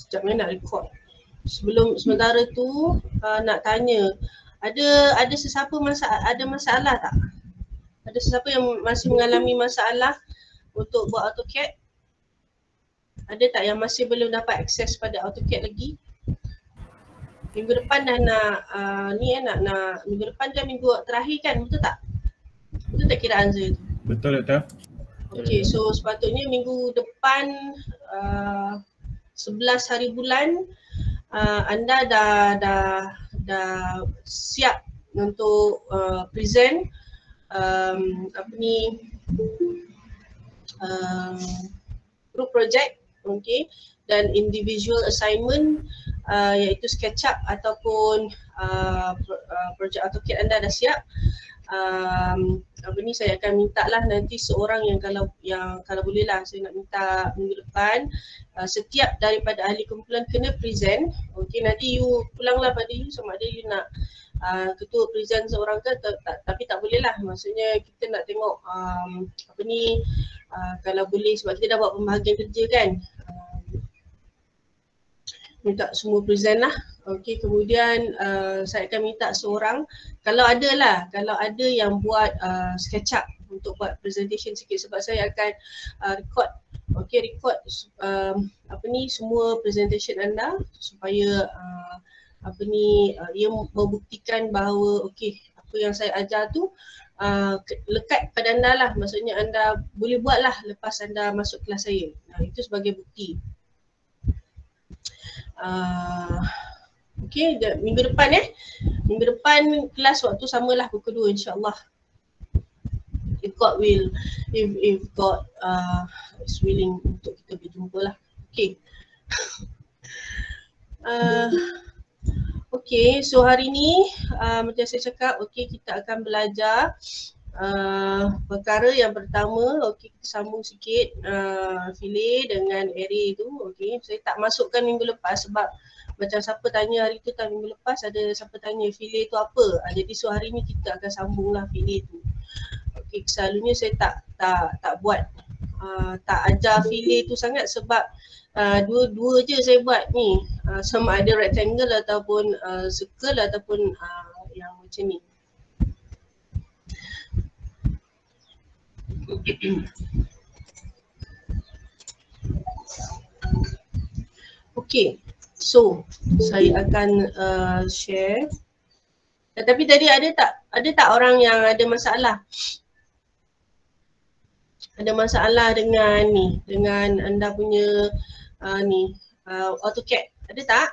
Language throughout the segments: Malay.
sekejap nak record. Sementara tu nak tanya, ada sesiapa ada masalah tak? Ada sesiapa yang masih mengalami masalah untuk buat AutoCAD? Ada tak yang masih belum dapat akses pada AutoCAD lagi? Minggu depan dah nak nak minggu depan kan minggu terakhir kan, betul tak? Betul tak kiraan saya tu? Betul Doktor. Okey, so sepatutnya minggu depan 11 hari bulan anda dah siap untuk present group project, okey, dan individual assignment iaitu SketchUp ataupun projek AutoCAD anda dah siap. Saya akan minta lah nanti seorang yang kalau boleh lah saya nak minta minggu depan setiap daripada ahli kumpulan kena present. Okey, nanti you pulanglah pada you sama ada you nak ketua present seorang ke tapi tak boleh lah, maksudnya kita nak tengok kalau boleh sebab kita dah buat pembahagian kerja kan, minta semua present lah. Okey, kemudian saya akan minta seorang kalau ada yang buat SketchUp untuk buat presentation sikit sebab saya akan record. Okey, record semua presentation anda supaya ia membuktikan bahawa okey, apa yang saya ajar tu lekat pada anda lah, maksudnya anda boleh buat lah lepas anda masuk kelas saya. Itu sebagai bukti. Okey, minggu depan kelas waktu samalah pukul 2 insya-Allah. If God will, if God is willing untuk kita berjumpa lah. Okey. Okey, so hari ni macam saya cakap, okey, kita akan belajar perkara yang pertama. Okey, kita sambung sikit fillet dengan array tu. Okey, saya tak masukkan minggu lepas sebab macam siapa tanya hari tu minggu lepas ada siapa tanya fillet tu apa. Jadi so hari ni kita akan sambunglah fillet tu. Okey, selalunya saya tak buat tak ajar fillet tu sangat sebab dua je saya buat ni, sama ada rectangle ataupun circle ataupun yang macam ni. Okey, so saya akan share. Tapi tadi ada tak orang yang ada masalah? Ada masalah dengan ni, dengan anda punya AutoCAD, ada tak?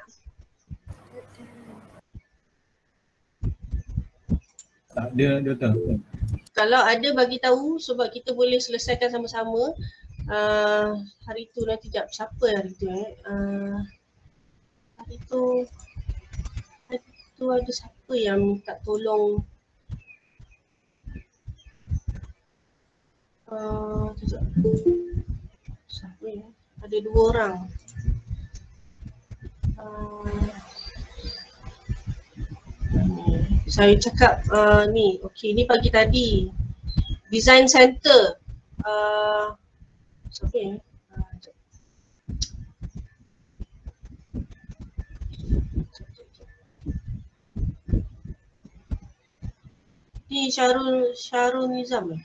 Tak ada Doktor. Kalau ada bagi tahu sebab kita boleh selesaikan sama-sama. Hari tu nanti siapa hari tu hari tu ada siapa yang minta tolong siapa ya? Ada 2 orang. Saya cakap ni, okey, ni pagi tadi design center siapa ya? Ni Syarul Nizam eh?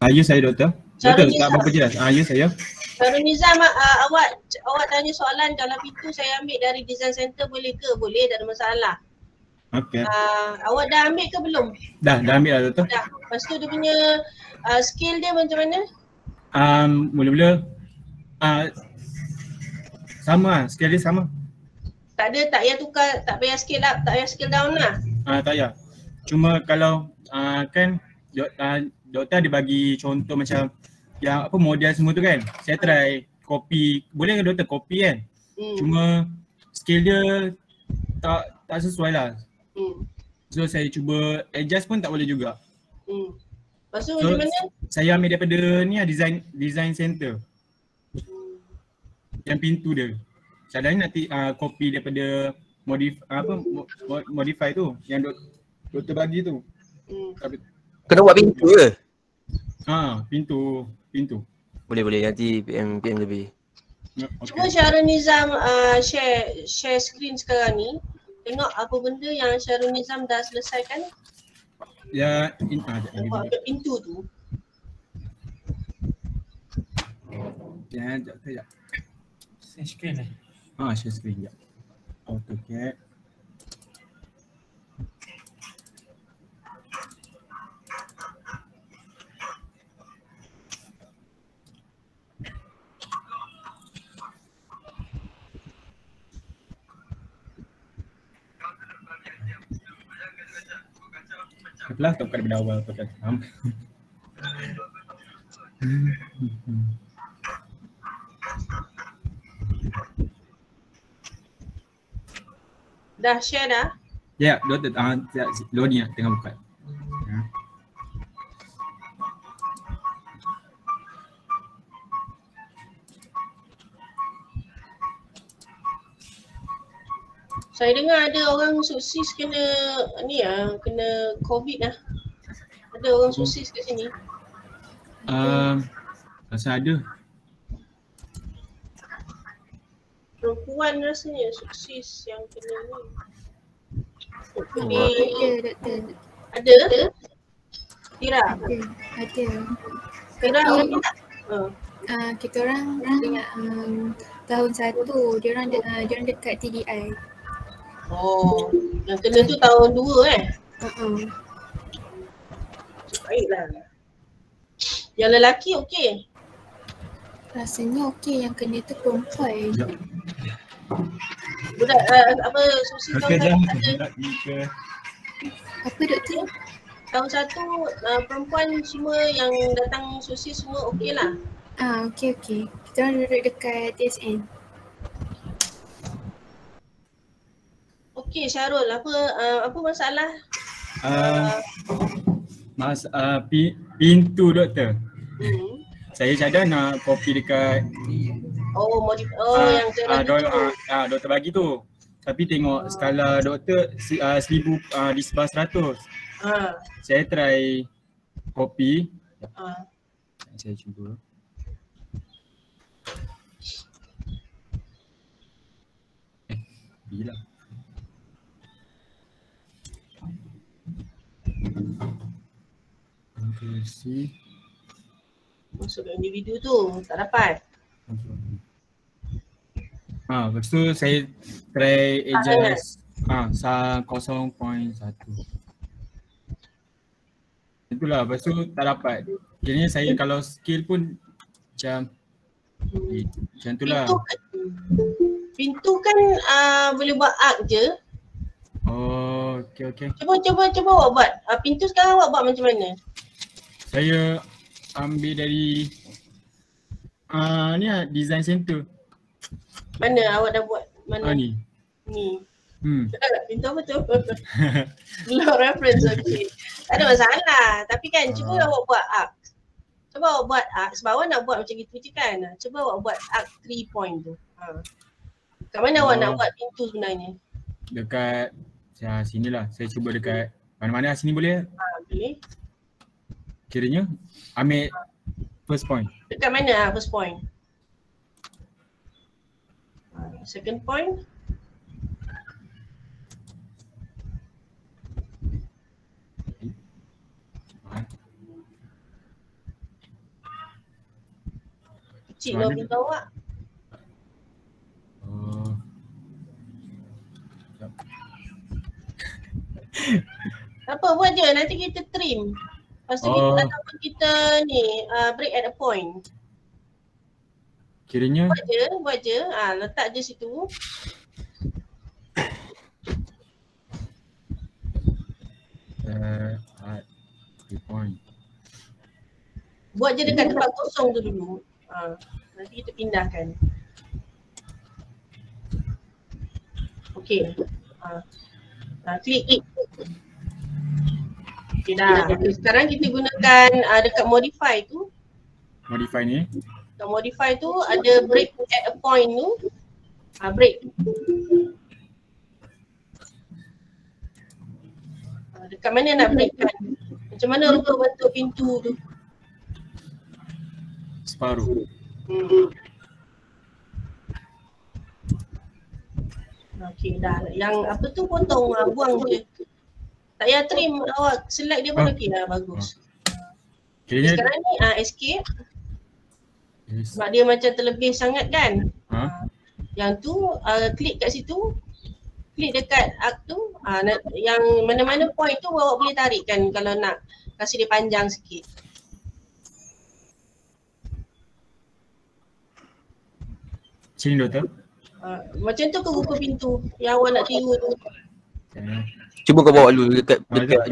Ya saya Doktor. Doktor tak apa jelas. Ya saya. Syarul Nizam, awak tanya soalan kalau pintu saya ambil dari design center boleh ke? Boleh, tak ada masalah. Okey. Awak dah ambil ke belum? Dah ambil dah Doktor. Dah. Lepas tu dia punya skill dia macam mana? Mula-mula sama, skill dia sama. Tak payah tukar, tak payah skill up, tak payah skill down lah. Tak payah. Cuma kalau kan Doktor ada bagi contoh macam yang model semua tu kan. Saya try copy, boleh ke Doktor copy kan? Cuma skill dia tak sesuai lah. So saya cuba adjust pun tak boleh juga. Lepas tu macam mana? Saya ambil daripada ni lah, design center. Yang pintu dia. Cadangnya nanti copy daripada modify tu yang Doktor bagi tu. Kena buat pintu ke? Pintu. Boleh nanti PM lebih. Cuba Syahrul Nizam share screen sekarang ni. Tengok apa benda yang Syahrul Nizam dah selesaikan. Ya, pintu tu. Ya, sekejap. Share screen eh? Share screen sekejap. AutoCAD. Lah tak daripada awal pakai faham. Dah share dah? Ya, Doktor loading tengah buka. Saya dengar ada orang sukses kena ni kena COVID lah. Ada orang sukses kat sini. Rasa ada. Perempuan rasanya sukses yang kena ni. Ada, doktor. Ada? Tira? Ada. Tira okey tak? Kita orang ingat tahun 1 dia orang dekat TDI. Oh, yang kena tu tahun 2 Baiklah. Yang lelaki okey? Rasanya okey, yang kena tu perempuan. Budak apa sukses tahun ada. Apa doktor? Tahun 1 perempuan semua yang datang sukses semua okey lah. Okey. Kita orang duduk dekat TSN. Okey Syahrul, apa masalah? Pintu doktor. Saya cadang nak copy dekat yang doktor bagi tu. Tapi tengok skala doktor 1000 di sebelah 100. Saya try copy. Saya cuba. Bila Versi masuk ke individu tu, tak dapat. Lepas tu saya try adjust 0.1. Itulah, lepas tu tak dapat. Kiranya saya kalau skill pun macam tu lah. Pintu kan boleh buat arc je. Oh, okey. Cuba awak buat. Pintu sekarang awak buat macam mana? Saya ambil dari ni design center. Mana awak dah buat? Mana? Ni. Pintu apa tu? Belum reference, okey. Tak ada masalah. Tapi kan cuba awak buat arc. Cuba awak buat arc. Sebab awak nak buat macam gitu je kan. Cuba awak buat arc 3 point tu. Kat mana awak nak buat pintu sebenarnya? Dekat sinilah. Saya cuba dekat mana-mana sini boleh? Boleh. Kiranya ambil first point. Dekat mana first point? Second point? Kecil lah pintu awak. Apa buat je, nanti kita trim. Lepas tu kita ni break at a point. Kiranya buat je. Letak je situ. Point. Buat je dekat tempat kosong tu dulu. Nanti kita pindahkan. Okey. Klik. Okay dah. Sekarang kita gunakan dekat modify tu. Modify ni? Dekat modify tu ada break at a point tu. Break. Dekat mana nak breakkan? Macam mana rupa bentuk pintu tu? Separuh. Okey dah. Yang apa tu potong, buang je. Tak payah trim, awak select dia pun okey dah, bagus. Kiranya Sekarang ni escape. yes. Sebab dia macam terlebih sangat kan. Ha? Yang tu klik kat situ. Klik dekat arc tu. Yang mana-mana point tu awak boleh tarik kan kalau nak kasih dia panjang sikit. Sini doktor. Macam tu ke rupa pintu yang awak nak tiru tu? Cuba kau bawa dulu dekat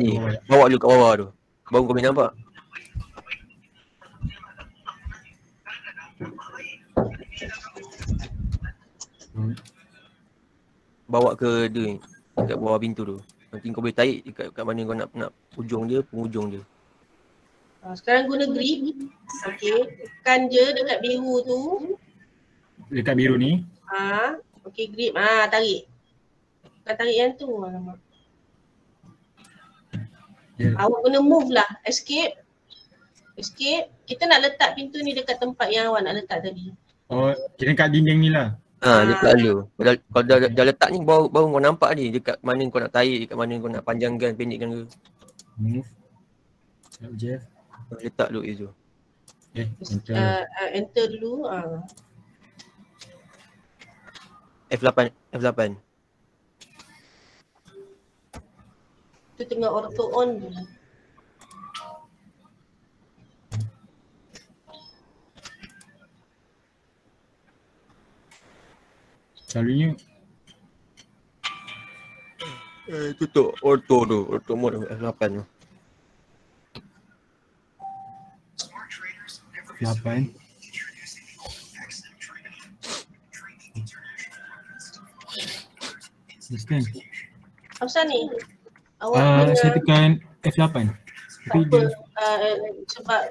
ni. bawah. Bawa dulu kat bawah tu. Baru kau boleh nampak. Bawa ke dia dekat bawah pintu tu. Nanti kau boleh tarik dekat mana kau nak ujung dia, penghujung dia. Sekarang guna grip. Okey, tekan je dekat biru tu. Dekat biru ni. Okey grip. Tarik. Bukan tarik yang tu. Alamak. Yeah. Awak guna move lah. Escape. Escape. Kita nak letak pintu ni dekat tempat yang awak nak letak tadi. Oh, kira kat dinding ni lah. Letak dulu. Kalau dah letak ni baru kau nampak ni dekat mana kau nak tarik, dekat mana kau nak panjangkan, pendekkan ke. Move. Sekejap je. Letak dulu itu. Enter dulu. F8. Tu tengah auto on je. Selalunya Tutup auto tu, auto mode F8 tu. 8. Understand? Apa ni? Awak Saya tekan F8. Tapi dia sebab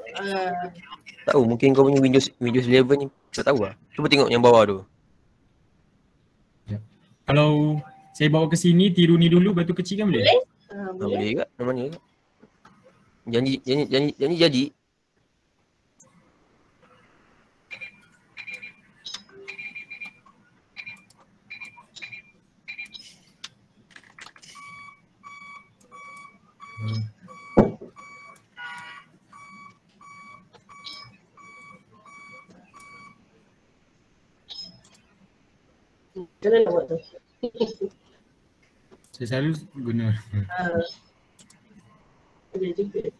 Tak tahu, mungkin kau punya Windows 11 ni tak tahu lah. Cuba tengok yang bawah tu. kalau saya bawa ke sini, tiru ni dulu, batu kecil kan boleh? boleh. Boleh juga, mana juga. Janji jadi. Macam mana nak buat tu? Saya selalu guna. Boleh juga.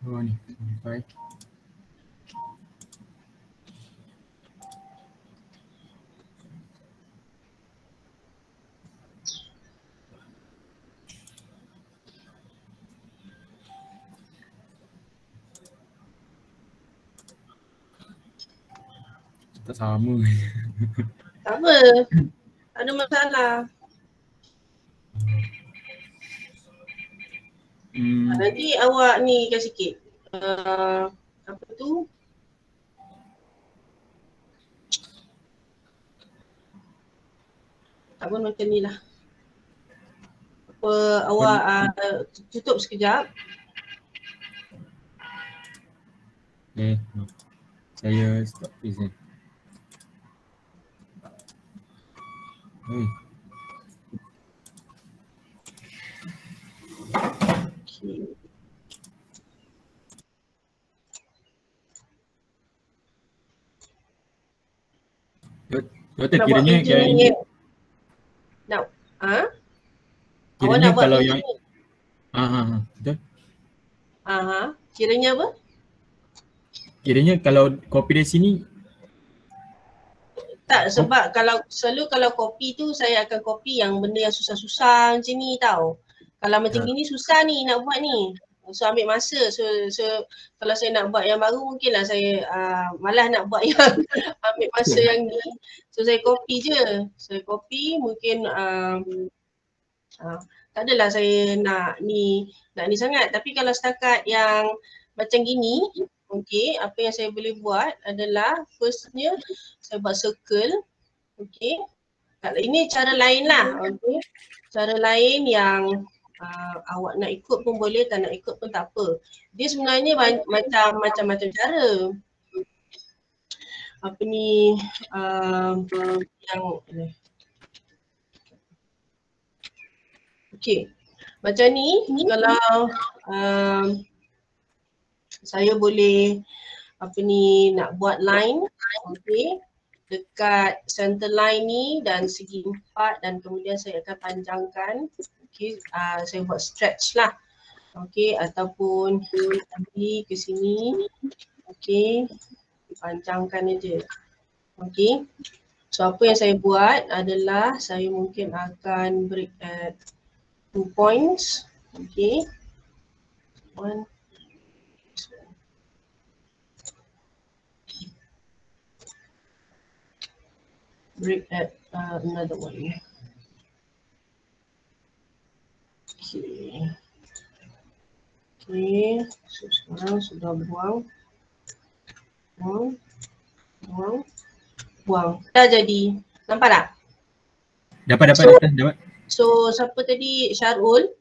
Oh ni, sampai. Tak sama. Tak apa. Tak ada masalah. Nanti awak ni kan sikit. Apa tu? Tak pun macam ni lah. Apa awak tutup sekejap. Okay. Saya stop present. Doktor kiranya yang ini nak kiranya awak nak kalau buat yang betul. Kiranya apa? Kiranya kalau kopi dari sini tak, sebab kalau kopi tu saya akan kopi yang benda yang susah-susah macam ni tau. Kalau macam gini susah ni nak buat ni. So ambil masa. So kalau saya nak buat yang baru mungkinlah saya malas nak buat yang ambil masa yang ni. So saya copy je. Saya copy mungkin tak adalah saya nak ni sangat. Tapi kalau setakat yang macam gini, okey, apa yang saya boleh buat adalah firstnya saya buat circle. Okey. Kalau ini cara lain lah. Okey. Cara lain yang awak nak ikut pun boleh, tak nak ikut pun tak apa. Dia sebenarnya macam-macam cara. Apa ni yang okey. Macam ni kalau saya boleh nak buat line, okey, dekat center line ni dan segi 4 dan kemudian saya akan panjangkan. Okey, saya buat stretch lah. Okey, ataupun tadi ke sini. Okey, panjangkan aja. Okey. So apa yang saya buat adalah saya mungkin akan break at 2 points. Okey. 1 break at another one. Okay. Okay, so sekarang sudah buang. Dah jadi. Nampak tak? Dapat. So siapa tadi? Syarul?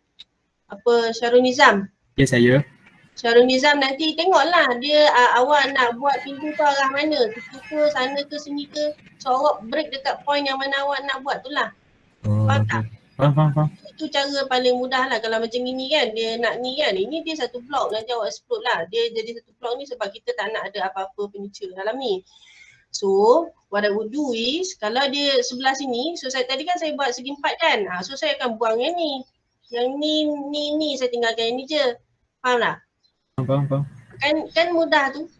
Syarul Nizam? Ya, saya. Syarul Nizam nanti tengoklah dia awak nak buat pintu tu arah mana. Situ ke, sana ke, sini ke. So awak break dekat point yang mana awak nak buat tu lah. Faham tak? Faham. Itu cara paling mudah lah kalau macam ini kan. Dia nak ni kan. Ini dia satu blok, nanti awak explode lah. Dia jadi satu blok ni sebab kita tak nak ada apa-apa furniture dalam ni. So what I would do is, kalau dia sebelah sini, so tadi kan saya buat segi 4 kan. So saya akan buang yang ni. Yang ni saya tinggalkan yang ni je. Faham tak? Faham. Kan mudah tu.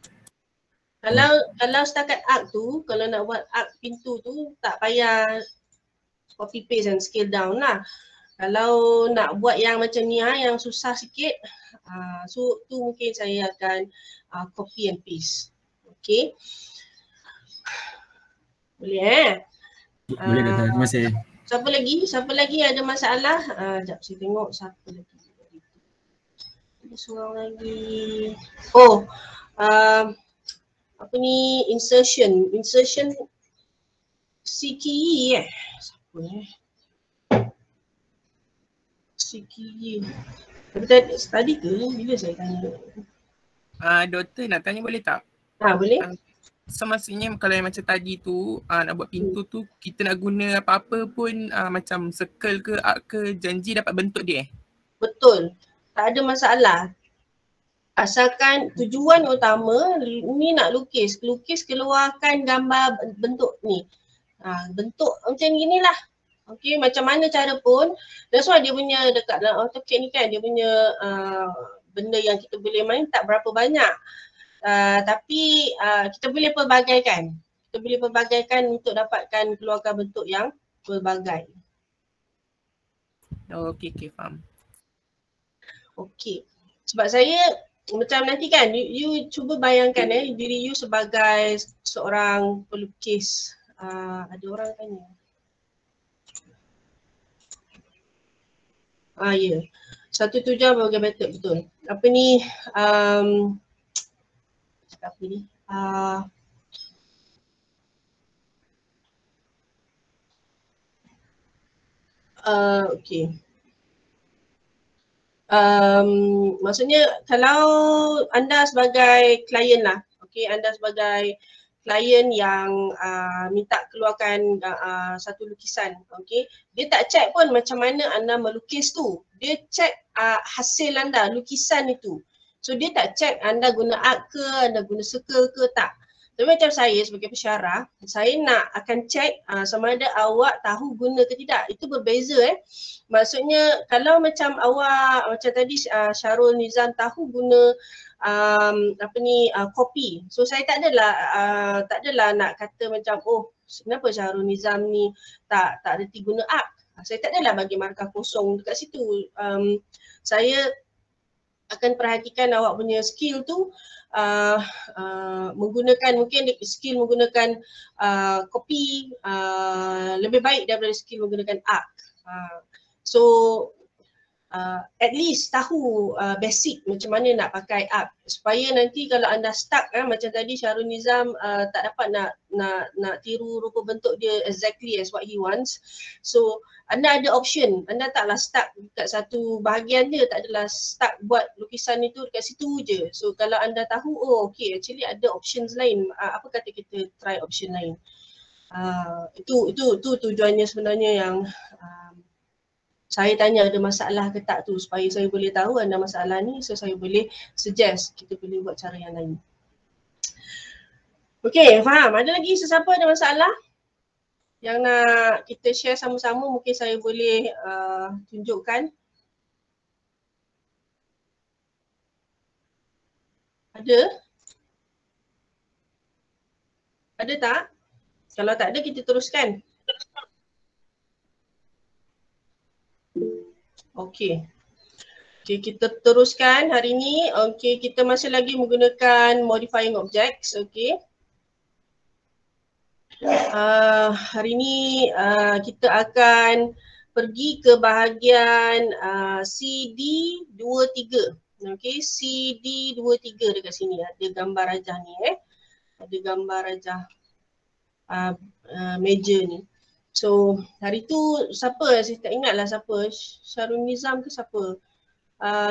Kalau setakat arc tu, kalau nak buat arc pintu tu tak payah copy paste and scale down lah. Kalau nak buat yang macam ni yang susah sikit, so tu mungkin saya akan copy and paste. Okay. Boleh Boleh kata. Terima kasih. Siapa lagi ada masalah? Sekejap saya tengok siapa lagi. Ada seorang lagi. Apa ni, insertion CKE siapa CKE tadi ke bila saya tanya? Doktor nak tanya boleh tak? Boleh. So maksudnya kalau yang macam tadi tu nak buat pintu tu kita nak guna apa-apa pun macam circle ke arc ke, janji dapat bentuk dia? Betul. Tak ada masalah. Asalkan tujuan utama ni nak lukis keluarkan gambar bentuk ni. Bentuk macam gini lah. Okay, macam mana cara pun. That's why dia punya dekat dalam AutoCAD ni kan, dia punya benda yang kita boleh main tak berapa banyak. Tapi kita boleh pelbagaikan. Kita boleh pelbagaikan untuk dapatkan keluarkan bentuk yang pelbagai. Okay, faham. Okay. Sebab saya macam nanti kan, you cuba bayangkan diri you sebagai seorang pelukis. Ada orang tanya. Ya. 1 jam berbagai method, betul. Apa ni? Apa ni? Okay. Maksudnya kalau anda sebagai klien lah, okay, anda sebagai klien yang minta keluarkan satu lukisan, okay, dia tak check pun macam mana anda melukis tu, dia check hasil anda, lukisan itu. So dia tak check anda guna arc ke, anda guna circle ke, tak. Tapi macam saya sebagai pensyarah, saya nak akan check sama ada awak tahu guna ke tidak. Itu berbeza Maksudnya kalau macam awak, macam tadi Syarul Nizam tahu guna copy. So saya tak adalah nak kata macam kenapa Syarul Nizam ni tak reti guna arc. Saya tak adalah bagi markah kosong dekat situ. Saya akan perhatikan awak punya skill tu menggunakan mungkin skill menggunakan copy lebih baik daripada skill menggunakan art. So at least tahu basic macam mana nak pakai art supaya nanti kalau anda stuck macam tadi Syahrul Nizam tak dapat nak tiru rupa bentuk dia exactly as what he wants. So anda ada option, anda taklah stuck dekat satu bahagian dia, tak adalah stuck buat lukisan itu dekat situ je. So kalau anda tahu, oh okay actually ada options lain, apa kata kita try option lain. Itu tujuannya sebenarnya yang saya tanya ada masalah ke tak tu supaya saya boleh tahu anda masalah ni, so saya boleh suggest kita boleh buat cara yang lain. Okay, faham? Ada lagi sesiapa ada masalah yang nak kita share sama-sama? Mungkin saya boleh tunjukkan. Ada? Ada tak? Kalau tak ada kita teruskan. Okay. Okay, kita teruskan hari ni. Okay, kita masih lagi menggunakan modifying objects. Okay. Hari ni kita akan pergi ke bahagian CD23. Okay, CD23 dekat sini ada gambar rajah ni Ada gambar rajah meja ni. So hari tu siapa, saya tak ingat lah siapa, Syahrul Nizam ke siapa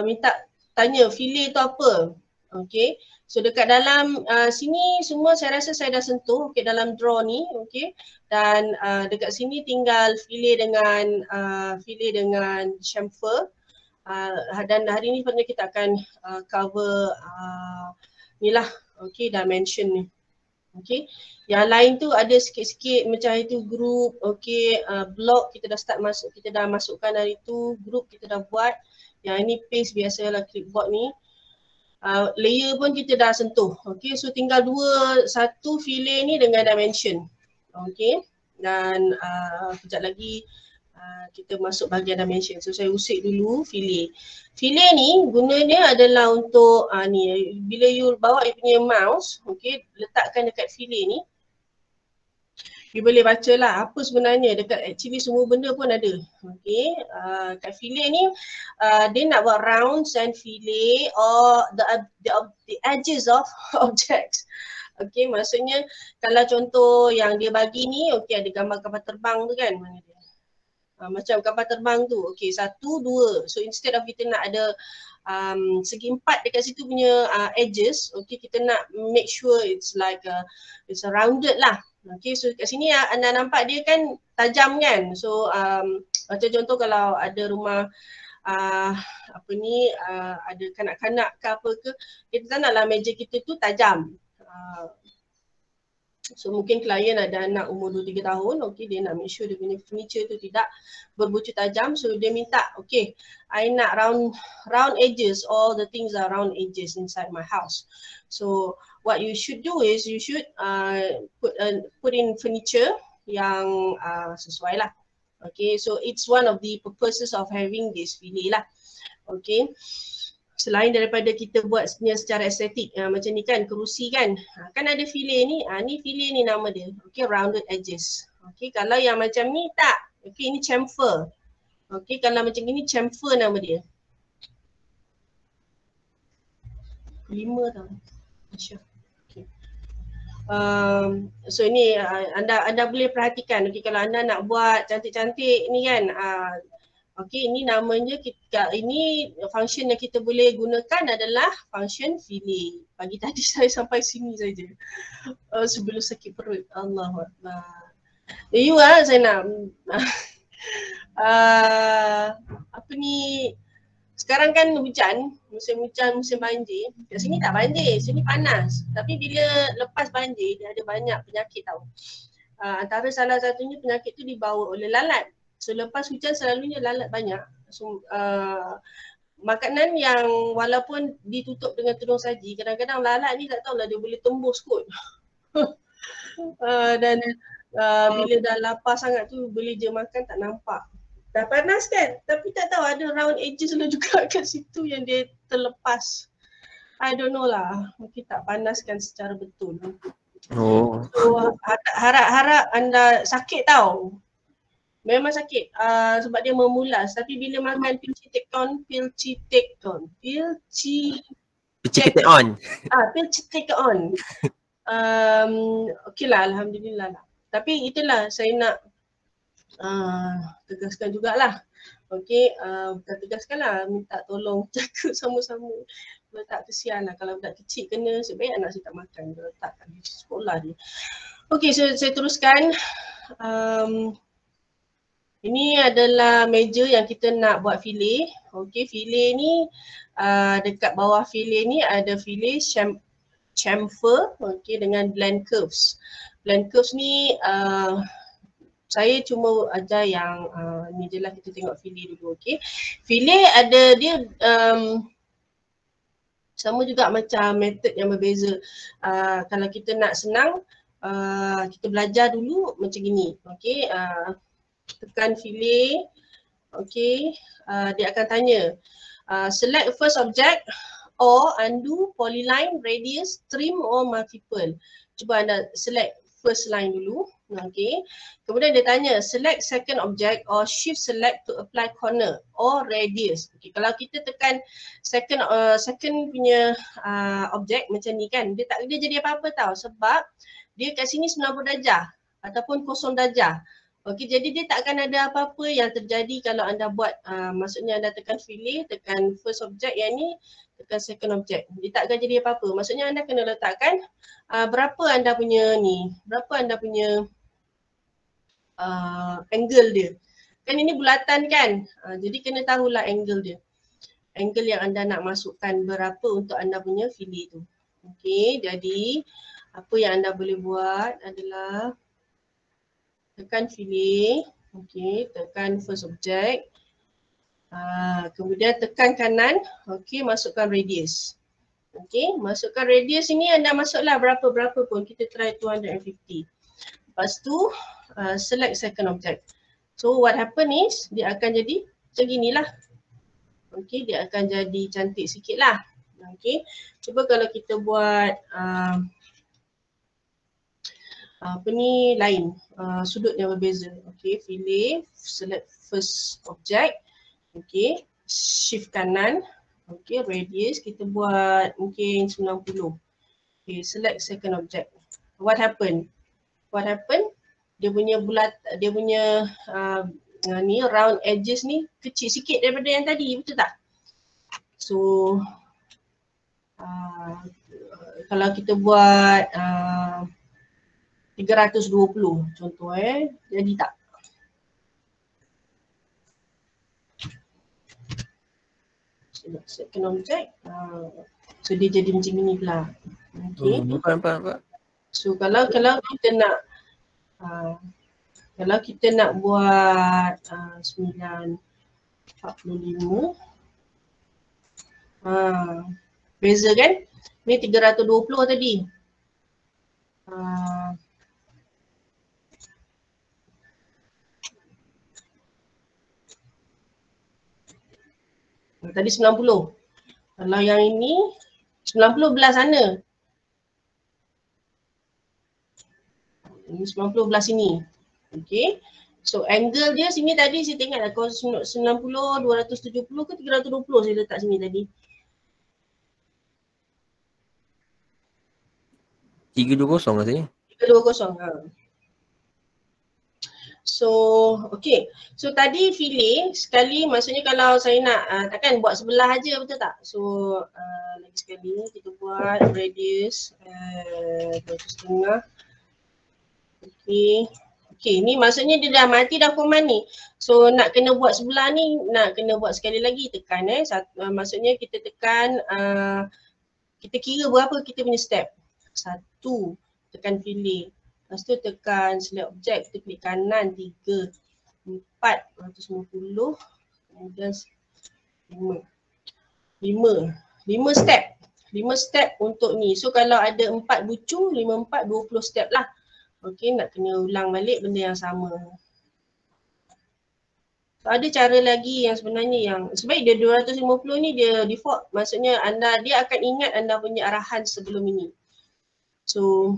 minta tanya fillet tu apa. Okay, so dekat dalam sini semua saya rasa saya dah sentuh dalam draw ni. Okay, dan dekat sini tinggal fillet dengan chamfer. Dan hari ni sebenarnya kita akan cover ni lah, okay, dimension ni. Okay, yang lain tu ada sikit-sikit macam itu group, okay, block kita dah start masuk, kita dah masukkan hari tu, group kita dah buat. Yang ini paste biasalah clipboard ni. Layer pun kita dah sentuh, okay, so tinggal satu fillet ni dengan dimension, okay, dan kejap lagi kita masuk bahagian dimension. So saya usik dulu fillet. Fillet ni gunanya adalah untuk ni, bila you bawa you punya mouse, okay, letakkan dekat fillet ni, you boleh baca lah apa sebenarnya dekat, actually semua benda pun ada. Okay, kat fillet ni dia nak buat rounds and fillet or the edges of objects. Okay, maksudnya kalau contoh yang dia bagi ni, okay, ada gambar kapal terbang tu kan, mana dia? Macam kapal terbang tu, okay, 1, 2. So instead of kita nak ada segi 4 dekat situ punya edges, okay, kita nak make sure it's like it's rounded lah. Okay, so kat sini anda nampak dia kan tajam kan. So macam contoh kalau ada rumah ada kanak-kanak ke apa ke, kita tak naklah meja kita tu tajam. So mungkin klien ada anak umur 2-3 tahun, okay, dia nak make sure dia punya furniture tu tidak berbucu tajam. So dia minta, okay, I nak round edges, all the things are round edges inside my house. So what you should do is you should put in furniture yang sesuai lah. Okay, so it's one of the purposes of having this fillet lah. Okay, selain daripada kita buatnya secara estetik, macam ni kan, kerusi kan, kan ada fillet ni, ni fillet ni nama dia, okay, rounded edges. Okay, kalau yang macam ni tak, okay, ini chamfer. Okay, kalau macam ni chamfer nama dia. 5 tau, Masya. Okay. So ni anda boleh perhatikan, okay, kalau anda nak buat cantik-cantik ni kan, okay, ini namanya ini function yang kita boleh gunakan adalah function fillet. Pagi tadi saya sampai sini saja. Sebelum sakit perut. Allahuakbar. Saya nak apa ni, sekarang kan hujan, musim banjir. Kat sini tak banjir, sini panas. Tapi bila lepas banjir dia ada banyak penyakit tau. Antara salah satunya penyakit tu dibawa oleh lalat. So lepas hujan selalunya lalat banyak. So makanan yang walaupun ditutup dengan tudung saji, kadang-kadang lalat ni tak tahulah dia boleh tembus kot. Dan bila dah lapar sangat tu boleh je makan tak nampak. Dah panas kan? Tapi tak tahu ada round edges lu juga kat situ yang dia terlepas. I don't know lah. Mungkin tak panaskan secara betul. Oh. So harap-harap anda sakit tau. Memang sakit sebab dia memulas. Tapi bila makan pilcitekon. Pilcitekon. Okey lah, alhamdulillah lah. Tapi itulah saya nak tegaskan jugalah. Okey, bukan tegaskan lah, minta tolong jaga sama-sama. Kalau tak kesian lah, kalau budak kecil kena, sebaik anak saya tak makan, kalau tak di sekolah dia. Okey, so saya teruskan. Ini adalah meja yang kita nak buat fillet. Okey, fillet ni dekat bawah fillet ni ada fillet chamfer, okey, dengan blend curves. Blend curves ni saya cuma ajar yang ni je lah, kita tengok fillet dulu, okey. Fillet ada dia sama juga macam method yang berbeza. Kalau kita nak senang, kita belajar dulu macam gini, okey. Tekan fillet, okey. Dia akan tanya, select first object or undo, polyline, radius, trim or multiple. Cuba anda select first line dulu, okey. Kemudian dia tanya select second object or shift select to apply corner or radius. Okey, kalau kita tekan second punya object macam ni kan, dia jadi apa-apa tau sebab dia kat sini 90 darjah ataupun 0 darjah. Okey, jadi dia tak akan ada apa-apa yang terjadi kalau anda buat maksudnya anda tekan fillet, tekan first object yang ni, tekan second object. Dia tak akan jadi apa-apa. Maksudnya anda kena letakkan berapa anda punya ni, berapa anda punya angle dia. Kan ini bulatan kan, jadi kena tahulah angle dia. Angle yang anda nak masukkan berapa untuk anda punya fillet tu. Okey, jadi apa yang anda boleh buat adalah tekan fillet, okey, tekan first object. Kemudian tekan kanan, okey, masukkan radius. Okey, masukkan radius ini anda masuklah berapa-berapa pun, kita try 250. Lepas tu select second object. So what happen is dia akan jadi macam ginilah. Okey, dia akan jadi cantik sikit lah. Okey, cuba kalau kita buat apa ni lain, sudut yang berbeza. Okey, fillet, select first object. Okey, shift kanan. Okey, radius kita buat mungkin 90. Okey, select second object. What happen? Dia punya bulat, dia punya ni round edges ni kecil sikit daripada yang tadi, betul tak? So kalau kita buat 320 contoh jadi tak? Second object, so dia jadi macam ni pula. Okay. Nampak. So kalau kita nak buat 945, beza kan? Ni 320 tadi. Tadi 90. Kalau yang ini 90 belah sana. Ini 90 belah sini. Okey. So angle dia sini tadi saya tengok lah, kalau 90, 270 ke 320 saya letak sini tadi. 320 rasanya. 320. So, okay. So tadi fillet sekali, maksudnya kalau saya nak takkan buat sebelah aja, betul tak? So lagi sekali kita buat radius 2.5. Okay. Okay, ni maksudnya dia dah mati dah command ni. So nak kena buat sebelah ni, nak kena buat sekali lagi, tekan maksudnya kita tekan, kita kira berapa kita punya step. 1, tekan fillet. Lepas tu tekan select object, kita klik kanan 3, 4, 150, kemudian 5 step. 5 step untuk ni. So kalau ada 4 bucu, 5, 4, 20 step lah. Okey, nak kena ulang balik benda yang sama. So, ada cara lagi yang sebenarnya yang sebaik dia 250 ni dia default, maksudnya dia akan ingat anda punya arahan sebelum ini. So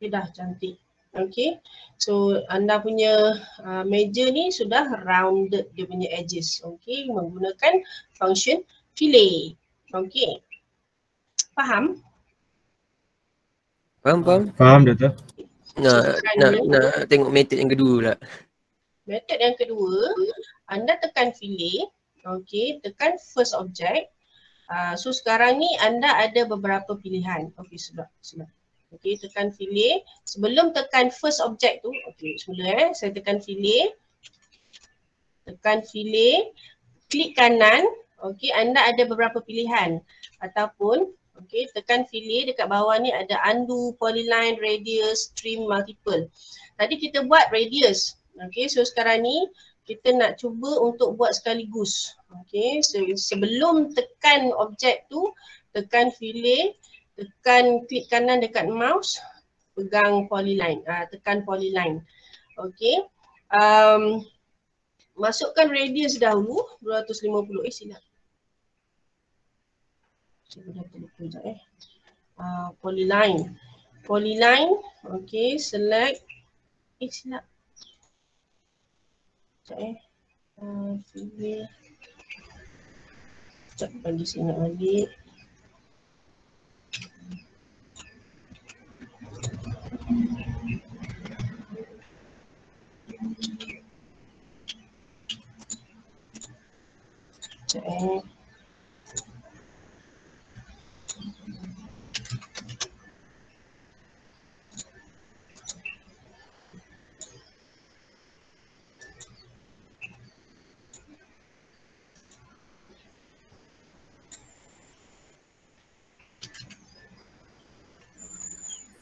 dia dah cantik. Okay, so anda punya meja ni sudah rounded dia punya edges. Okay, menggunakan function fillet. Okay, faham? Faham Doktor. Nak tengok method yang kedua pula. Method yang kedua, anda tekan fillet. Okay, tekan first object. So sekarang ni anda ada beberapa pilihan. Okay, sebelah. Okay, tekan fillet. Sebelum tekan first object tu, okay, semula saya tekan fillet. Tekan fillet, klik kanan. Okay, anda ada beberapa pilihan. Ataupun, okay, tekan fillet dekat bawah ni ada undo, polyline, radius, trim, multiple. Tadi kita buat radius. Okay, so sekarang ni kita nak cuba untuk buat sekaligus. Okay, so sebelum tekan objek tu, tekan fillet. Tekan klik kanan dekat mouse, pegang polyline, tekan polyline. Okay. Masukkan radius dahulu 250. Silap. Saya dah terlupa sekejap polyline. Polyline, okay, select. Silap. Sekejap fillet. Sekejap bagi saya nak balik.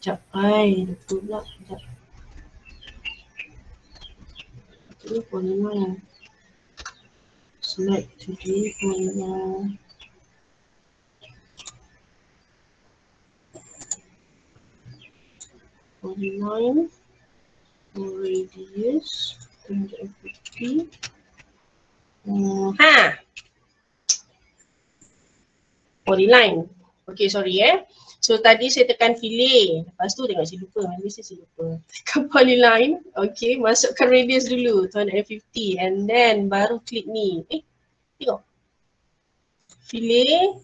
Sekejap betul pula. Sekejap. Ini polyline. Select today polyline. Polyline. Radius 250. Polyline. Okay, sorry So tadi saya tekan fillet. Lepas tu tengok saya lupa. Mesti saya lupa. Tekan polyline. Okay, masukkan radius dulu 250 and then baru klik ni. Tengok. Fillet.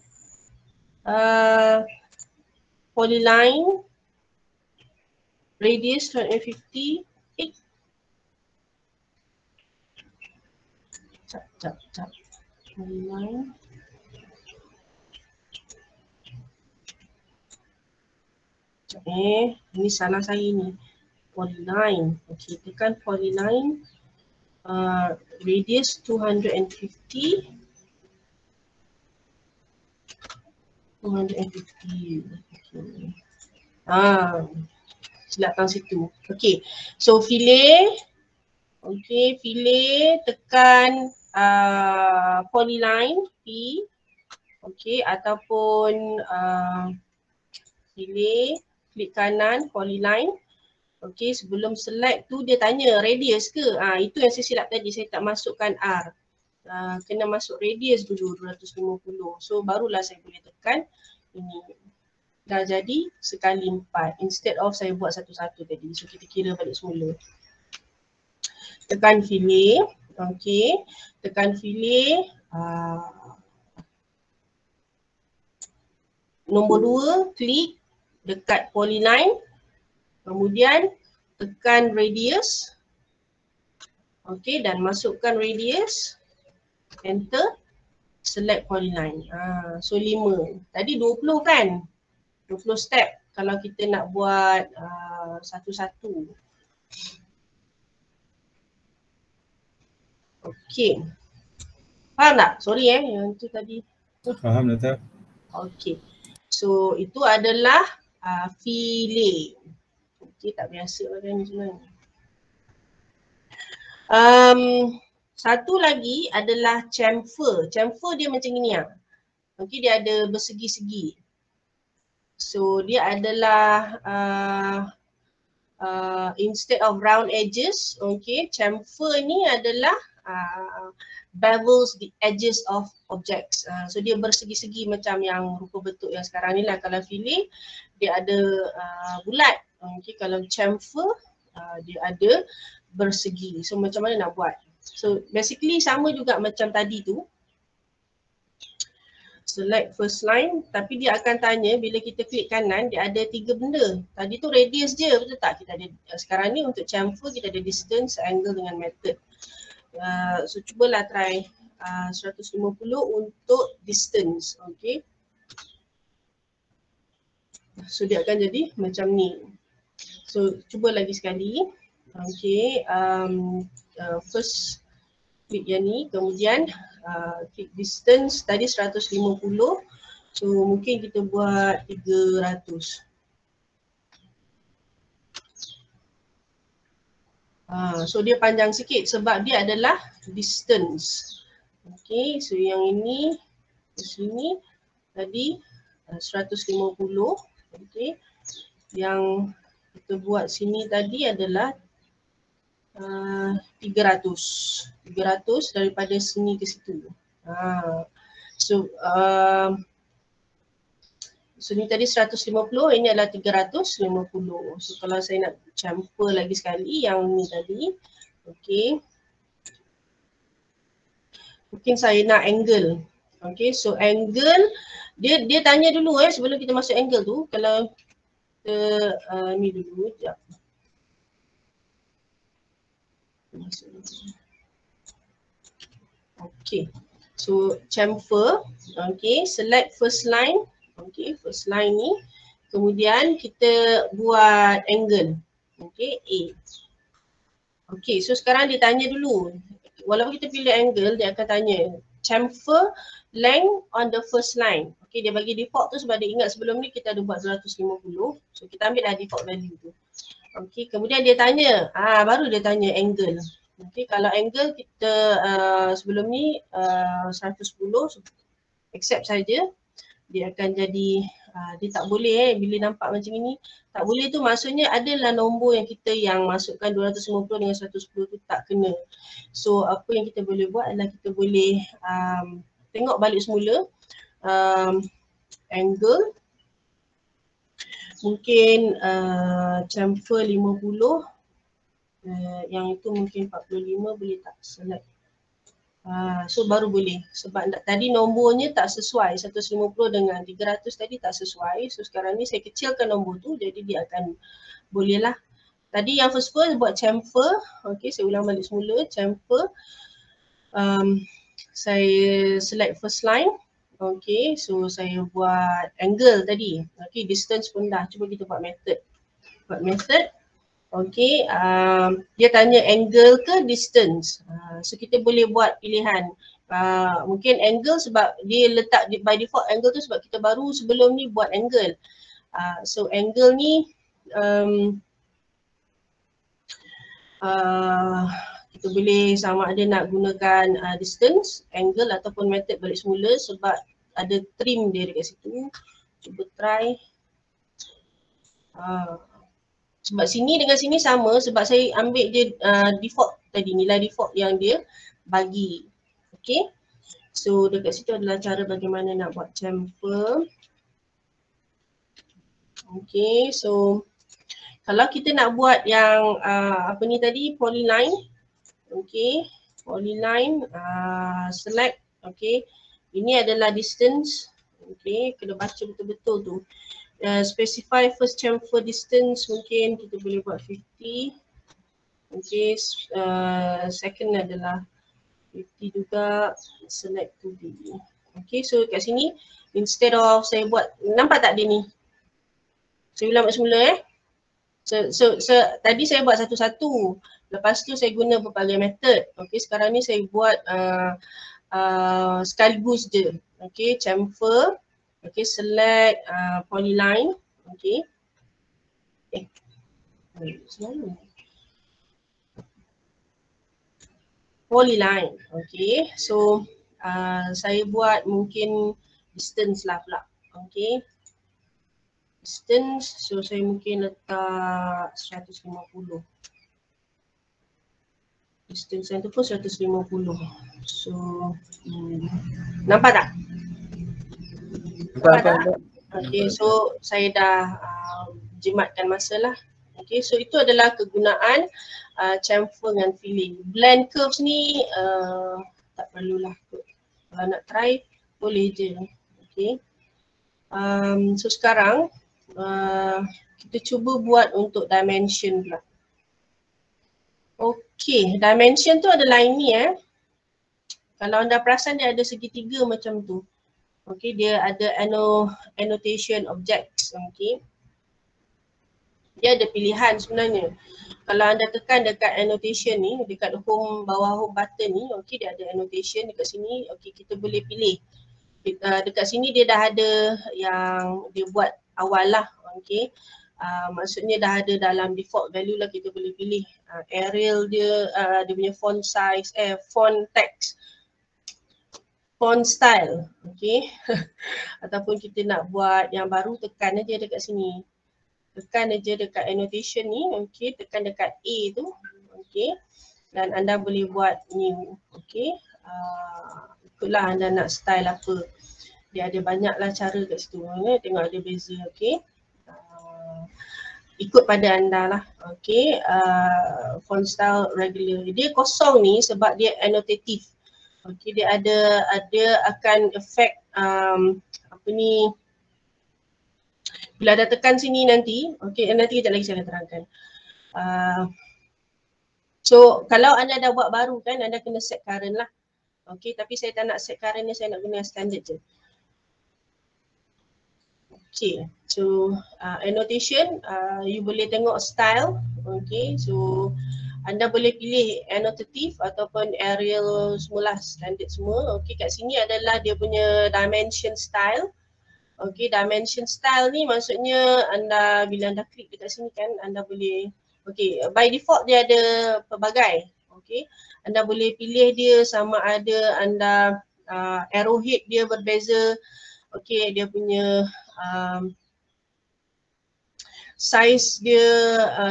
Polyline. Radius 250. Sekejap. Polyline. Ini salah saya ni. Polyline. Okay, tekan polyline. Radius 250. 250. Okay. Silap tang situ. Okay. So fillet. Okay, fillet tekan polyline P. Okay, ataupun fillet. Klik kanan, polyline. Okay, sebelum select tu dia tanya radius ke? Itu yang saya silap tadi, saya tak masukkan R. Kena masuk radius dulu 250. So barulah saya boleh tekan ini. Dah jadi sekali 4 instead of saya buat satu-satu tadi. So kita kira balik semula. Tekan fillet. Okay, tekan fillet. Nombor 2, klik dekat polyline, kemudian tekan radius, okay, dan masukkan radius, enter, select polyline. So 5, tadi 20 kan, 20 step kalau kita nak buat satu-satu. Okay, faham tak? Sorry yang tu tadi. Faham Doktor. Okay, so itu adalah fillet. Okay, tak biasa lah kan sebenarnya. Satu lagi adalah chamfer. Chamfer dia macam ni . okay, dia ada bersegi-segi. So dia adalah instead of round edges, okay, chamfer ni adalah bevels the edges of objects. So dia bersegi-segi macam yang rupa bentuk yang sekarang ni lah. Kalau fillet dia ada bulat. Okay, kalau chamfer dia ada bersegi. So macam mana nak buat? So basically sama juga macam tadi tu. Select first line, tapi dia akan tanya bila kita klik kanan dia ada 3 benda. Tadi tu radius je, betul tak? Kita ada sekarang ni untuk chamfer kita ada distance, angle dengan method. So cubalah try 150 untuk distance, okay. So dia akan jadi macam ni. So cuba lagi sekali. Okay, first klik yang ni, kemudian klik distance tadi 150. So mungkin kita buat 300. So dia panjang sikit sebab dia adalah distance. Okay, so yang ini ke sini tadi 150. Okay, yang kita buat sini tadi adalah 300 daripada sini ke situ. So ni tadi 150, ini adalah 350. So kalau saya nak chamfer lagi sekali yang ni tadi, okay, mungkin saya nak angle. Okay, so angle dia tanya dulu sebelum kita masuk angle tu. Kalau kita ni dulu sekejap. Okay, so chamfer, okay, select first line, okay, first line ni, kemudian kita buat angle, okay, A. Okay, so sekarang dia tanya dulu, walaupun kita pilih angle, dia akan tanya chamfer length on the first line. Okay, dia bagi default tu sebab dia ingat sebelum ni kita ada buat 250, so kita ambil lah default value tu. Okay, kemudian dia tanya, baru dia tanya angle. Okay, kalau angle kita sebelum ni 110, so accept saja. Dia akan jadi, dia tak boleh bila nampak macam ini. Tak boleh tu maksudnya adalah nombor yang kita yang masukkan 250 dengan 110 tu tak kena. So apa yang kita boleh buat adalah kita boleh tengok balik semula angle. Mungkin chamfer 50, yang itu mungkin 45, boleh tak select. So baru boleh sebab tadi nombornya tak sesuai, 150 dengan 300 tadi tak sesuai. So sekarang ni saya kecilkan nombor tu jadi dia akan boleh lah. Tadi yang first buat chamfer, okay, saya ulang balik semula chamfer. Saya select first line. Okay, so saya buat angle tadi. Okay, distance pun dah. Cuba kita buat method. Okay, dia tanya angle ke distance. So kita boleh buat pilihan. Mungkin angle sebab dia letak by default angle tu sebab kita baru sebelum ni buat angle. So angle ni kita boleh sama ada nak gunakan distance, angle ataupun method balik semula sebab ada trim dia dekat situ. Cuba try. Sebab sini dengan sini sama sebab saya ambil je default tadi, nilai default yang dia bagi. Okay. So dekat situ adalah cara bagaimana nak buat chamfer. Okay, so kalau kita nak buat yang apa ni tadi, polyline. Okay, polyline, select, okay. Ini adalah distance, okay, kena baca betul-betul tu. Specify first chamfer distance, mungkin kita boleh buat 50. Okay, second adalah 50 juga, select to be. Okay, so kat sini, instead of saya buat, nampak tak dia ni? Saya ulang semula So tadi saya buat satu-satu. Lepas tu saya guna berbagai method. Okay, sekarang ni saya buat sekaligus je. Okay, chamfer. Okay, select polyline. Okay. Polyline. Okay, so saya buat mungkin distance lah pula. Okay. Distance, so saya mungkin letak 150. Distance yang tu pun 150. So, nampak tak? Nampak tak? Okay, so saya dah jimatkan masa lah. Okay, so itu adalah kegunaan chamfer dengan filling. Blend curves ni tak perlulah. Kalau nak try, boleh je. Okay. So sekarang kita cuba buat untuk dimension pula. Okay, dimension tu adalah ini Kalau anda perasan dia ada segitiga macam tu. Okay, dia ada annotation objects. Okay. Dia ada pilihan sebenarnya. Kalau anda tekan dekat annotation ni, dekat home, bawah home button ni, okay, dia ada annotation dekat sini. Okay, kita boleh pilih. Dekat sini dia dah ada yang dia buat awal lah. Okay. Maksudnya dah ada dalam default value lah, kita boleh pilih Arial dia, dia punya font size, font text, font style, okay. Ataupun kita nak buat yang baru, tekan aja dekat sini. Tekan aja dekat annotation ni, okay, tekan dekat A tu, okay. Dan anda boleh buat new, okay. Ikutlah anda nak style apa. Dia ada banyaklah cara kat situ, tengok ada beza, okay. Ikut pada anda lah, okay. Font style regular, dia kosong ni sebab dia annotative. Okay, dia akan affect apa ni, bila dah tekan sini nanti, okay, nanti kejap lagi saya akan terangkan. So kalau anda dah buat baru kan, anda kena set current lah. Okay, tapi saya tak nak set current ni, saya nak guna standard je. Okay, so annotation, you boleh tengok style, okay, so anda boleh pilih annotative ataupun Arial semula, standard semua. Okay, kat sini adalah dia punya dimension style. Okay, dimension style ni maksudnya anda bila anda klik dekat sini kan, anda boleh, okay, by default dia ada pelbagai. Okay, anda boleh pilih dia sama ada anda arrowhead dia berbeza. Okay, dia punya size dia,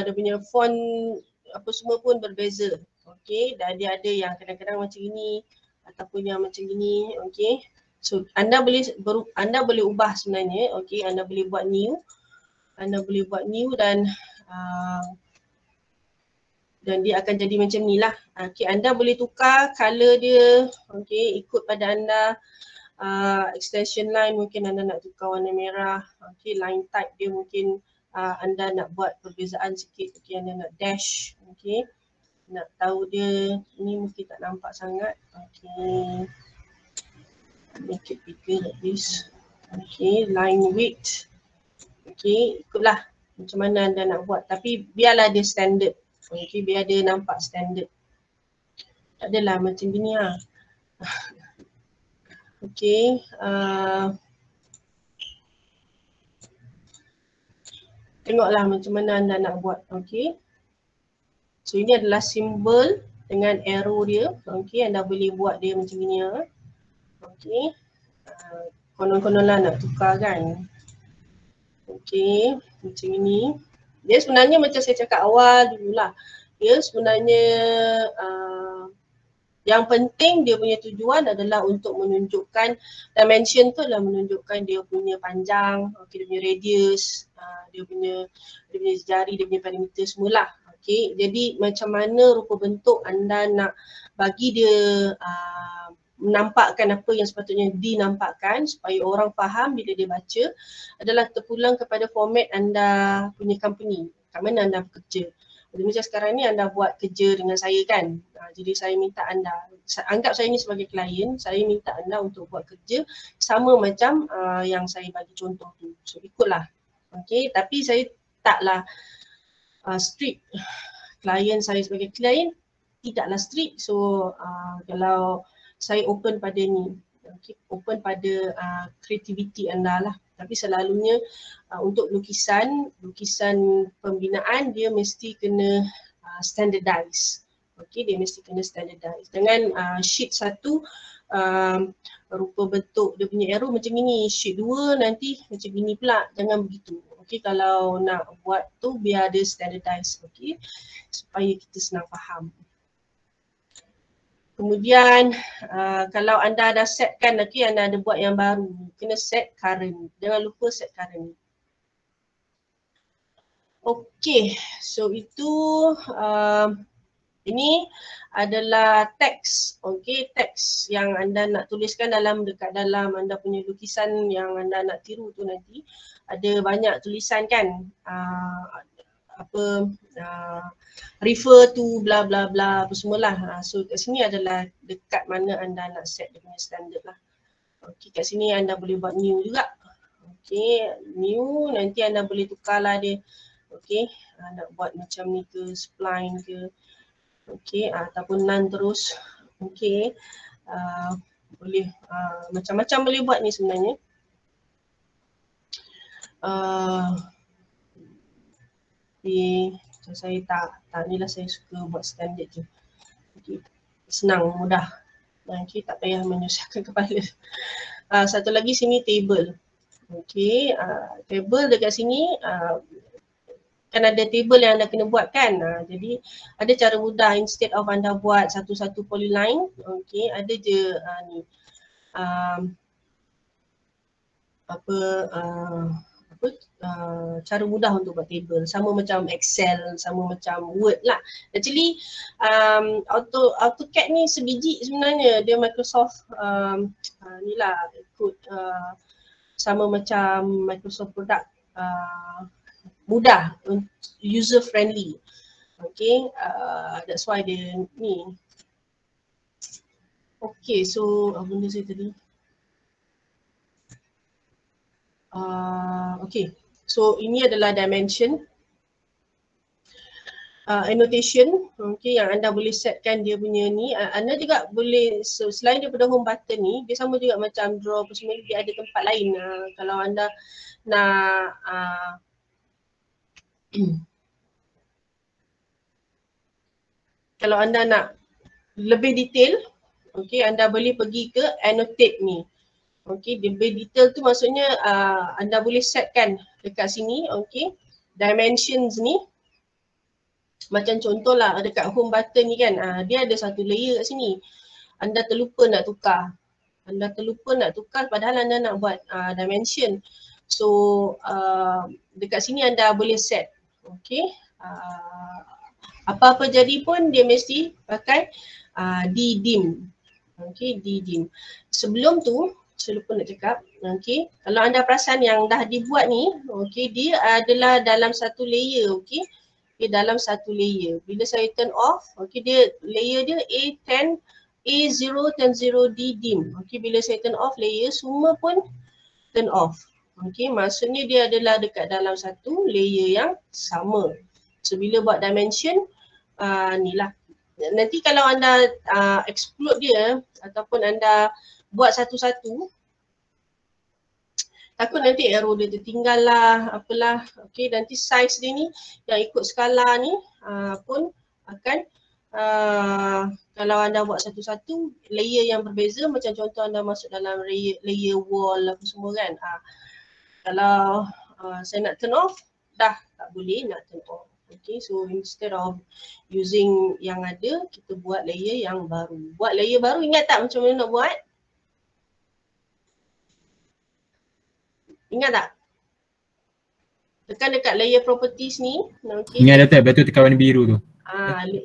dia punya font apa semua pun berbeza. Okay, dan dia ada yang kadang-kadang macam ini ataupun yang macam ini. Okay, so anda boleh ubah sebenarnya. Okay, anda boleh buat new, dan dia akan jadi macam ni lah. Okay, anda boleh tukar color dia, okay, ikut pada anda. Extension line mungkin anda nak tukar warna merah. Okay, line type dia mungkin anda nak buat perbezaan sikit. Okay, anda nak dash. Okay, nak tahu dia ni mungkin tak nampak sangat. Okay, make it bigger like this. Okay, line width. Okay, ikutlah macam mana anda nak buat, tapi biarlah dia standard. Okay, biar dia nampak standard. Tak adalah macam gini lah. Okay, tengoklah macam mana anda nak buat. Okay, so ini adalah simbol dengan arrow dia. Okay, anda boleh buat dia macam ni. Okay, konon-kononlah nak tukar kan. Okay, macam ini. Dia sebenarnya macam saya cakap awal dululah. Dia sebenarnya yang penting dia punya tujuan adalah untuk menunjukkan dimension tu adalah menunjukkan dia punya panjang, okay, dia punya radius, dia punya jari, dia punya perimeter semualah. Okay, jadi macam mana rupa bentuk anda nak bagi dia menampakkan apa yang sepatutnya dinampakkan supaya orang faham bila dia baca adalah terpulang kepada format anda punya company, kat mana anda bekerja. Jadi macam sekarang ni anda buat kerja dengan saya kan, jadi saya minta anda, anggap saya ni sebagai klien, saya minta anda untuk buat kerja sama macam yang saya bagi contoh tu. So ikutlah. Okay, tapi saya taklah strict. Klien saya sebagai klien tidaklah strict. So kalau saya open pada ni, okay, open pada creativity anda lah. Tapi selalunya untuk lukisan pembinaan dia mesti kena standardize. Okay, dia mesti kena standardize. Dengan sheet satu rupa bentuk dia punya arrow macam ini, sheet 2 nanti macam ini pula, jangan begitu. Okey, kalau nak buat tu biar ada standardized, okey, supaya kita senang faham. Kemudian kalau anda dah setkan, okey, anda ada buat yang baru, kena set current, jangan lupa set current. Okey, so itu ini adalah teks, okey, teks yang anda nak tuliskan dekat dalam anda punya lukisan yang anda nak tiru tu nanti. Ada banyak tulisan kan, refer to bla bla bla apa semualah. So kat sini adalah dekat mana anda nak set dia punya standard lah. Okey, kat sini anda boleh buat new juga. Okey, new, nanti anda boleh tukarlah dia. Okey, nak buat macam ni ke, spline ke. Okey, ataupun none terus. Okey, boleh macam-macam boleh buat ni sebenarnya. Tapi saya tak ni lah, saya suka buat standard je. Okey, senang, mudah. Okey, tak payah menyusahkan kepala. Satu lagi sini table. Okey, table dekat sini kan ada table yang anda kena buat kan. Jadi ada cara mudah, instead of anda buat satu-satu polyline, okey, ada je ni cara mudah untuk buat table. Sama macam Excel, sama macam Word lah. Actually AutoCAD ni sebiji sebenarnya, dia Microsoft ni lah ikut sama macam Microsoft product, mudah, user friendly. Okay, that's why dia ni. Okay, so apa benda saya tadi? Okay, so ini adalah dimension, annotation, okay, yang anda boleh setkan dia punya ni. Anda juga boleh, so, selain daripada home button ni, dia sama juga macam draw apa semua, dia ada tempat lain. Kalau anda nak kalau anda nak lebih detail, okay, anda boleh pergi ke annotate ni. Okay, lebih detail tu maksudnya anda boleh setkan dekat sini, okay, dimensions ni. Macam contohlah dekat home button ni kan, dia ada satu layer kat sini. Anda terlupa nak tukar. Padahal anda nak buat dimension. So dekat sini anda boleh set. Okay, apa-apa jadi pun dia mesti pakai D-dim. Okay, D-dim. Sebelum tu saya lupa nak cakap, okay, kalau anda perasan yang dah dibuat ni, okay, dia adalah dalam satu layer, okay, dalam satu layer. Bila saya turn off, okay, dia layer dia A10, A0, 10, D-dim. Okay, bila saya turn off layer, semua pun turn off. Okay, maksudnya dia adalah dekat dalam satu layer yang sama. So bila buat dimension, ni lah. Nanti kalau anda explode dia ataupun anda buat satu-satu, takut nanti arrow dia tertinggal lah, apalah. Okay, nanti size dia ni yang ikut skala ni pun akan kalau anda buat satu-satu layer yang berbeza, macam contoh anda masuk dalam layer wall apa semua kan. Kalau saya nak turn off, dah tak boleh nak turn off. Okay, so instead of using yang ada, kita buat layer yang baru. Buat layer baru, ingat tak macam mana nak buat? Ingat tak? Tekan dekat layer properties ni. Okay. Ingat tak? Betul tekan warna biru tu.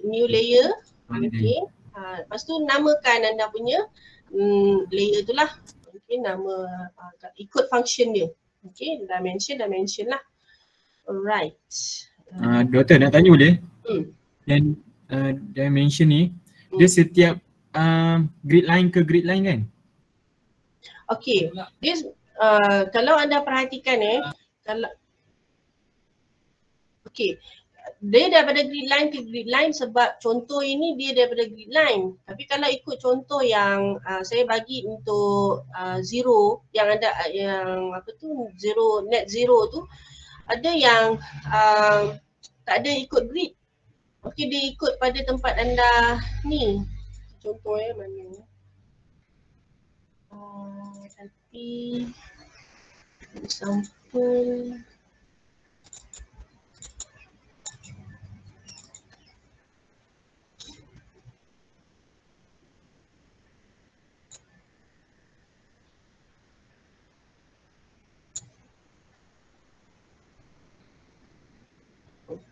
New layer. Okay. Lepas tu namakan anda punya layer tu lah. Okay, nama ikut function dia. Okay, dimension lah. Alright. Doktor nak tanya boleh? Dan dimension ni, dia setiap grid line ke grid line kan? Okay, dia kalau anda perhatikan kalau okay, dia daripada grid line ke grid line sebab contoh ini dia daripada grid line. Tapi kalau ikut contoh yang saya bagi untuk zero, yang ada yang apa tu, zero, net zero tu, ada yang tak ada ikut grid. Okey, dia ikut pada tempat anda ni. Contoh mana ni? copy sampel.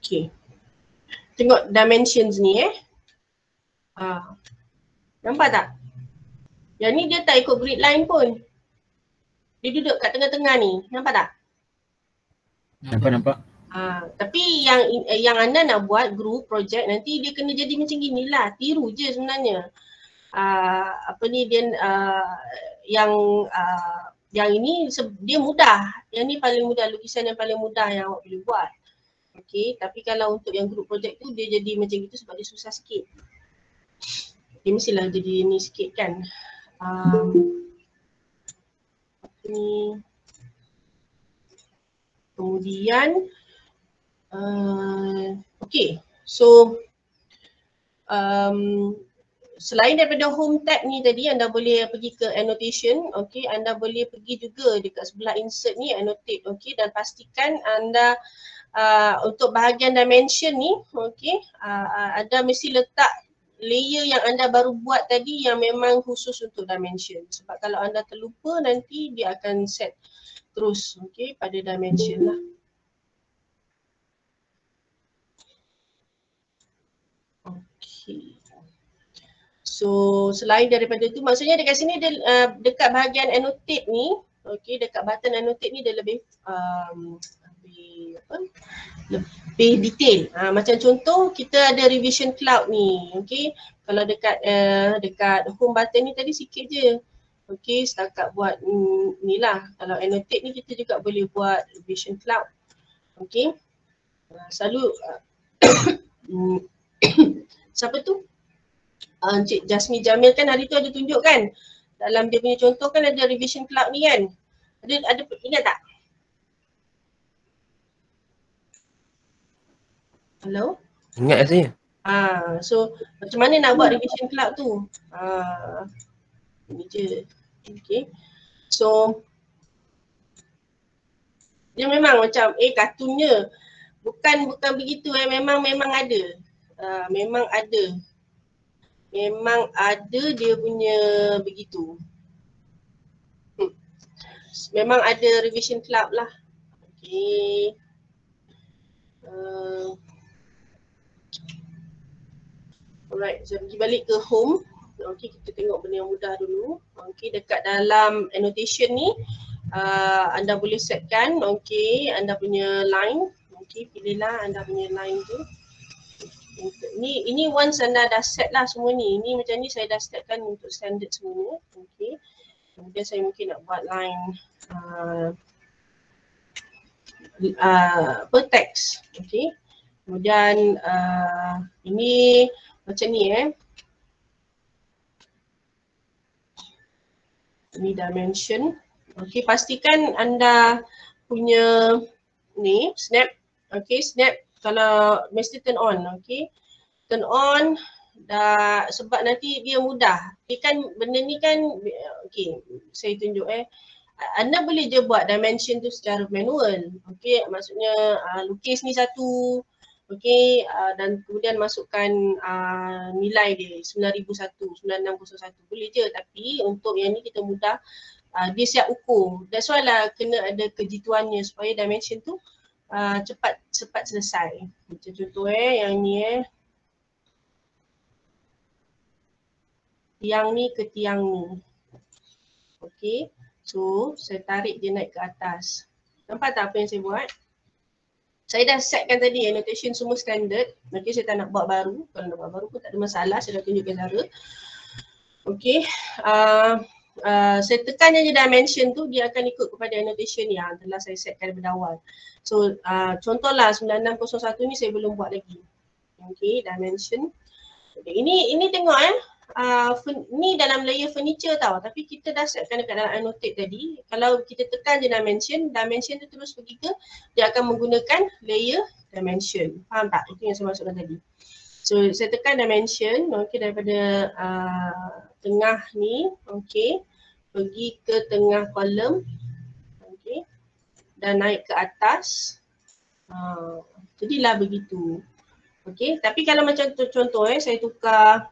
Okay. Tengok dimensions ni nampak tak? Yang ni dia tak ikut grid line pun. Dia duduk kat tengah-tengah ni. Nampak tak? Nampak. Tapi yang anda nak buat group project nanti dia kena jadi macam gini lah. Tiru je sebenarnya. Yang ini dia mudah. Yang ni paling mudah, lukisan yang paling mudah yang awak boleh buat. Okay, tapi kalau untuk yang group project tu dia jadi macam gitu sebab dia susah sikit. Dia mestilah jadi ni sikit kan. Ni. Kemudian okay, so selain daripada home tab ni tadi, anda boleh pergi ke annotation. Okay, anda boleh pergi juga dekat sebelah insert ni annotate. Okay, dan pastikan anda untuk bahagian dimension ni, okay, anda mesti letak layer yang anda baru buat tadi yang memang khusus untuk dimension. Sebab kalau anda terlupa nanti dia akan set terus, okay, pada dimension lah. Okay. So selain daripada tu, maksudnya dekat sini dia dekat bahagian annotate ni, okay, dekat button annotate ni dia lebih lebih detail. Macam contoh kita ada revision cloud ni, okay. Kalau dekat home button ni tadi sikit je, okay, setakat buat ni lah. Kalau annotate ni kita juga boleh buat revision cloud, okay. Selalu siapa tu? Encik Jasmine Jamil kan hari tu ada tunjuk kan, dalam dia punya contoh kan ada revision cloud ni kan. Ada ingat tak? Hello? Ingat rasanya. So macam mana nak buat revision cloud tu? Ini je. Okay. So dia memang macam kartunnya bukan begitu memang ada. Memang ada dia punya begitu. Memang ada revision cloud lah. Okay. Alright, so pergi balik ke home. Okay, kita tengok benda yang mudah dulu. Okay, dekat dalam annotation ni anda boleh setkan, okay, anda punya line. Okay, pilihlah anda punya line tu. Ini once anda dah set lah semua ni. Ini macam ni saya dah setkan untuk standard semuanya. Okay. Kemudian saya mungkin nak buat line teks. Okay. Kemudian ini macam ni Ini dimension. Okay, pastikan anda punya ni snap. Okay, snap kalau mesti turn on. Okay, turn on dah, sebab nanti dia mudah. Okay, kan benda ni kan, okay, saya tunjuk anda boleh je buat dimension tu secara manual. Okay, maksudnya lukis ni satu. Okay, dan kemudian masukkan nilai dia 9001, 9601 boleh je. Tapi untuk yang ni kita mudah, dia siap ukur. That's why lah kena ada kejituannya supaya dimension tu cepat selesai. Macam contoh yang ni tiang ni ke tiang ni. Okay, so saya tarik dia naik ke atas. Nampak tak apa yang saya buat? Saya dah setkan tadi annotation semua standard. Okay, saya tak nak buat baru. Kalau nak buat baru pun tak ada masalah, saya dah tunjukkan cara. Okay, saya tekan je dimension tu, dia akan ikut kepada annotation yang telah saya setkan daripada awal. So contohlah 9601 ni saya belum buat lagi. Okay, dimension. Okay, ini tengok ni dalam layer furniture tau, tapi kita dah setkan dekat dalam annotate tadi. Kalau kita tekan je dimension tu terus pergi ke, dia akan menggunakan layer dimension. Faham tak? Itu yang saya maksudkan tadi. So saya tekan dimension, okay, daripada tengah ni, okay. pergi ke tengah kolom. Okey. Dan naik ke atas. Jadilah begitu. Okey, tapi kalau macam contoh saya tukar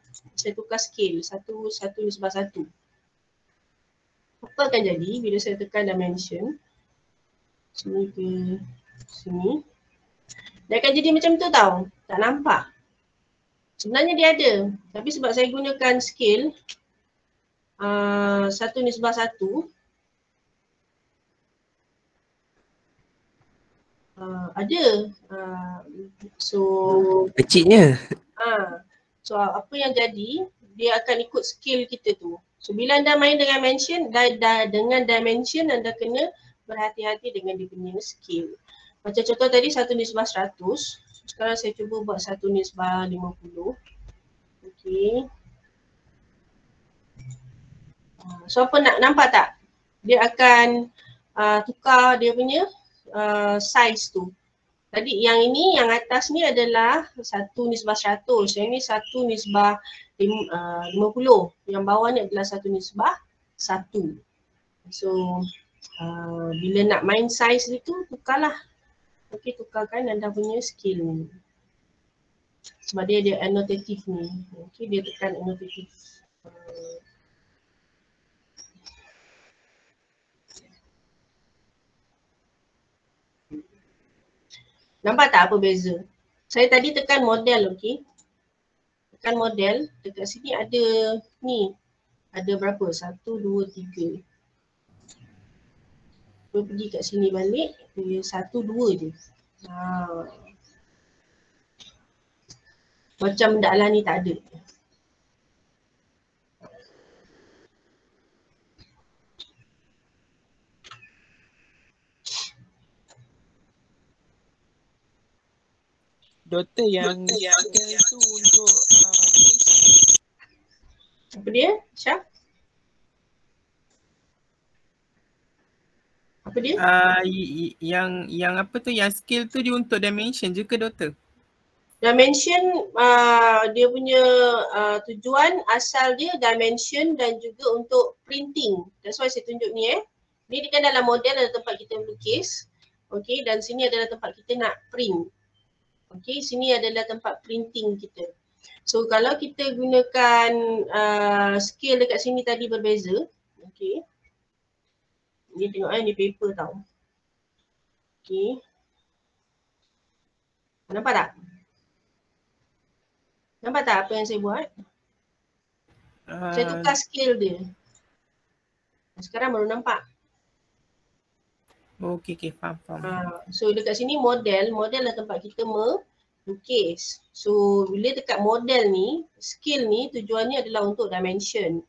scale 1:1. Apa akan jadi bila saya tekan dimension sini ke sini? Dia akan jadi macam tu tau, tak nampak. Sebenarnya dia ada, tapi sebab saya gunakan scale 1:1, ada. So Kecilnya. so apa yang jadi, dia akan ikut scale kita tu. So bila anda main dengan dengan dimension, anda kena berhati-hati dengan dia punya scale. Macam contoh tadi 1:100. Sekarang saya cuba buat 1:50. Okey. So apa nampak tak? Dia akan tukar dia punya size tu. Tadi yang ini, yang atas ni adalah 1:100. Yang ni 1:50. Yang bawah ni adalah 1:1. So bila nak main size itu, tukarlah. Okey, tukarkan anda punya scale ni. Sebab dia ada annotative ni. Okey, dia tekan annotative. Nampak tak apa beza? Saya tadi tekan model, okey. Tekan model, dekat sini ada ni. Ada berapa? 1, 2, 3. Kita pergi kat sini balik, 1, 2 je. Macam benda lah ni tak ada. Doktor yang scale tu untuk apa dia? Syah? Apa dia? yang apa tu, yang scale tu dia untuk dimension je ke doktor? Dimension dia punya tujuan asal dia dimension dan juga untuk printing. That's why saya tunjuk ni Ni kan dalam model ada tempat kita melukis. Okey, dan sini adalah tempat kita nak print. Okey, sini adalah tempat printing kita. So kalau kita gunakan scale dekat sini tadi berbeza. Okey. Ni tengok ni paper tau. Okey. Nampak tak? Nampak tak apa yang saya buat? Saya tukar scale dia. Sekarang baru nampak. Okey, faham. So dekat sini model lah tempat kita melukis. So bila dekat model ni, scale ni tujuannya adalah untuk dimension.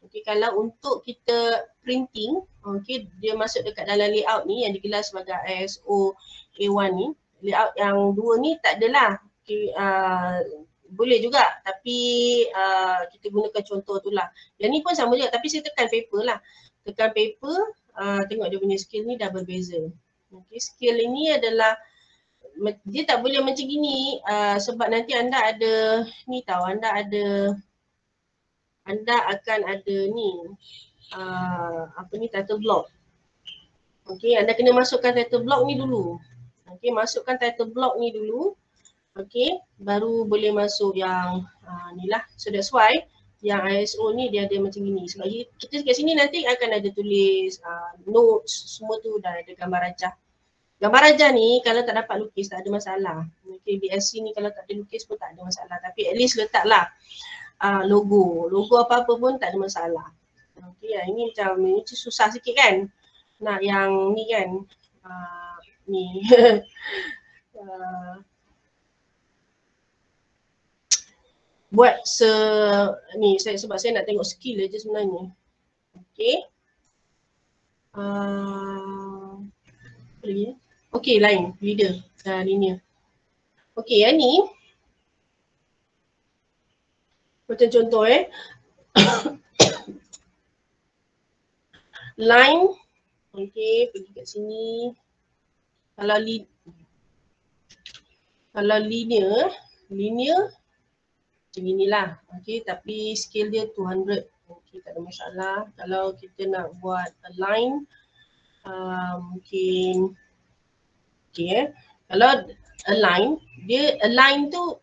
Okey, kalau untuk kita printing, okey, dia masuk dekat dalam layout ni yang digelar sebagai ISO A1 ni. Layout yang dua ni tak adalah. Okey, boleh juga tapi kita gunakan contoh tu lah. Yang ni pun sama juga tapi saya tekan paper lah. Tekan paper, tengok dia punya scale ni dah berbeza. Okay, scale ini adalah, dia tak boleh macam gini sebab nanti anda ada ni tahu, anda akan ada ni title block. Okay, anda kena masukkan title block ni dulu. Okay, masukkan title block ni dulu. Okay, baru boleh masuk yang ni lah. So that's why yang ISO ni dia ada macam gini. Sebab kita kat sini nanti akan ada tulis notes, semua tu dah ada gambar rajah. Gambar rajah ni kalau tak dapat lukis tak ada masalah. Okay, BSc ni kalau tak ada lukis pun tak ada masalah. Tapi at least letaklah logo. Logo apa-apa pun tak ada masalah. Okay, ini macam ni susah sikit kan. Nak yang ni kan. Ni. Buat ni sebab saya nak tengok skill aja sebenarnya. Okey. Apa lagi? Okey, line, leader, linear. Okey, yang ni macam contoh line. Okey, pergi kat sini. Kalau linear macam inilah. Okey, tapi scale dia 200. Okay, tak ada masalah. Kalau kita nak buat align, mungkin okay, kalau align, dia align tu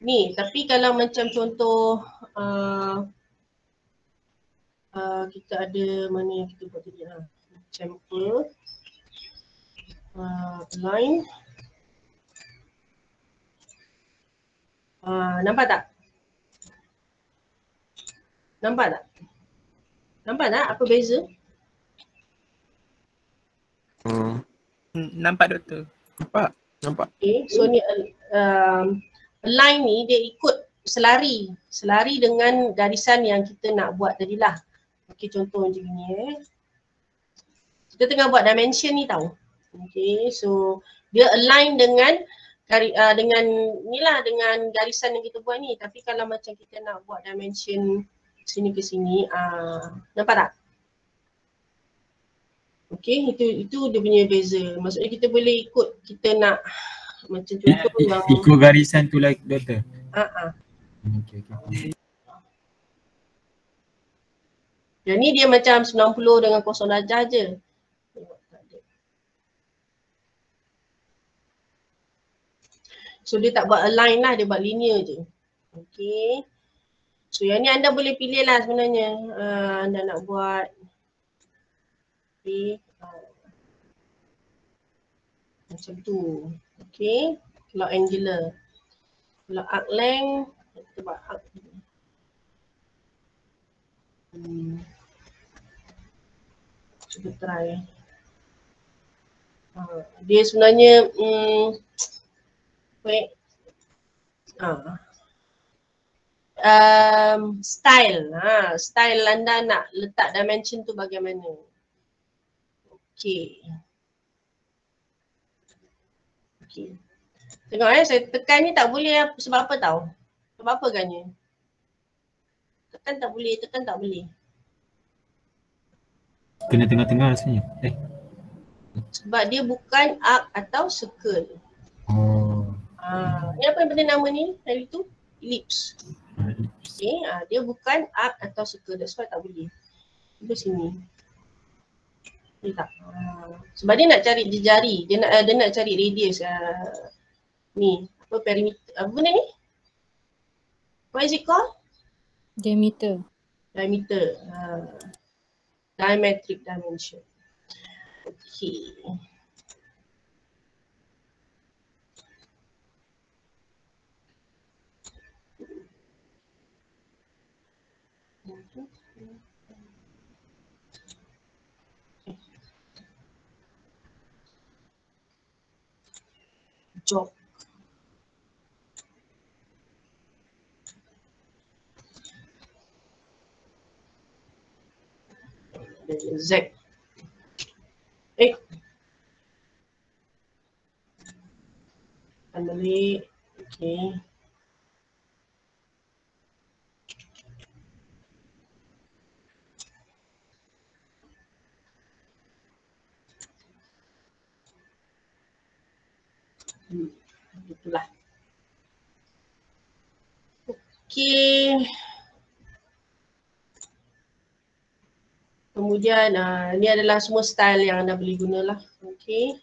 ni, tapi kalau macam contoh kita ada mana yang kita buat tadi lah. Macam apa? Align. Nampak tak? Nampak tak? Nampak tak apa beza? Nampak doktor. Nampak. Okay, so ni align ni dia ikut selari dengan garisan yang kita nak buat tadi lah. Okay, contoh macam ni kita tengah buat dimension ni tau. Okay, so dia align dengan ni lah, dengan garisan yang kita buat ni. Tapi kalau macam kita nak buat dimension sini ke sini, nampak tak? Okay, itu dia punya beza. Maksudnya kita boleh ikut, kita nak macam contoh yang ikut garisan tu lah doktor. Okay. Yang ni dia macam 90 dengan 0 darjah je. So dia tak buat align lah, dia buat linear je. Okay. So yang ni anda boleh pilih lah sebenarnya. Anda nak buat macam tu. Okay. Kalau angular. Kalau arc length, kita buat arc. Cuba try. Dia sebenarnya style. Style anda nak letak dimension tu bagaimana. Okay. Tengok saya tekan ni tak boleh sebab apa tau? Sebab apa agaknya? Tekan tak boleh. Kena tengah-tengah rasanya. Sebab dia bukan arc atau circle. Ni apa yang benda nama ni hari tu? Ellipse. Okay, dia bukan arc atau circle, that's why tak boleh. Cuba sini. Boleh tak? Sebab dia nak cari jari, dia nak cari radius. Ni, apa perimeter, apa benda ni? What is it called? Diameter. Diametric dimension. Okay. Job. Z. Balik. Okay. Itulah. Okay. Kemudian ni adalah semua style yang anda boleh gunalah. Okay.